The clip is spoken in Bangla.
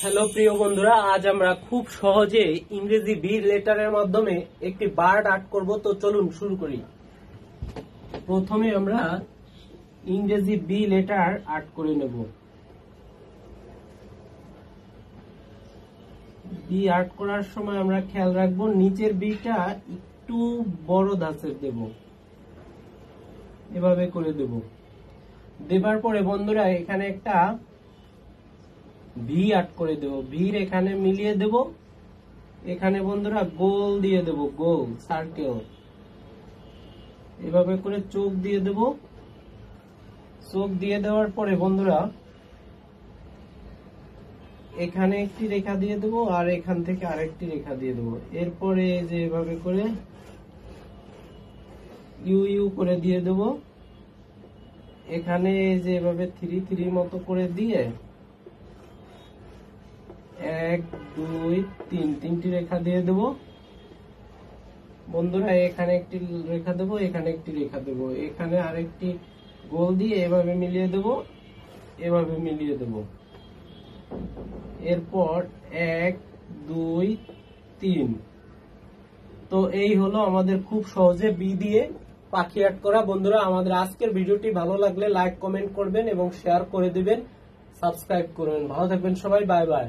হ্যালো প্রিয় বন্ধুরা, আজ আমরা খুব সহজে ইংরেজি বি লেটারের মাধ্যমে একটি বার্ড আর্ট করব। তো চলুন শুরু করি। প্রথমে আমরা ইংরেজি বি লেটার আর্ট করে নেব। বি আর্ট করার সময় আমরা খেয়াল রাখবো নিচের বিটা একটু বড় ধাঁচের দেব, এভাবে করে দেব। দেবার পরে বন্ধুরা এখানে একটা ভি আর্ট করে দেব, ভির এখানে মিলিয়ে দেব। এখানে বন্ধুরা গোল দিয়ে দেব, গোল সার্কেল, এভাবে করে চোখ দিয়ে দেব। চোখ দিয়ে দেওয়ার পরে বন্ধুরা এখানে একটি রেখা দিয়ে দেব আর এখান থেকে আরেকটি রেখা দিয়ে দেব। এরপরে যে এভাবে করে ইউ ইউ করে দিয়ে দেব। এখানে যে এভাবে থ্রি থ্রি মতো করে দিয়ে 1 2 3 তিনটি রেখা দিয়ে দেব বন্ধুরা। এখানে একটি রেখা দেব, এখানে একটি রেখা দেব, এখানে আরেকটি গোল দিয়ে এভাবে মিলিয়ে দেব, এভাবে মিলিয়ে দেব। এরপর 1 2 3। তো এই হলো আমাদের খুব সহজে বি দিয়ে পাখি আর্ট করা। বন্ধুরা, আমাদের আজকের ভিডিওটি ভালো লাগলে লাইক কমেন্ট করবেন এবং শেয়ার করে দিবেন, সাবস্ক্রাইব করবেন। ভালো থাকবেন সবাই, বাই বাই।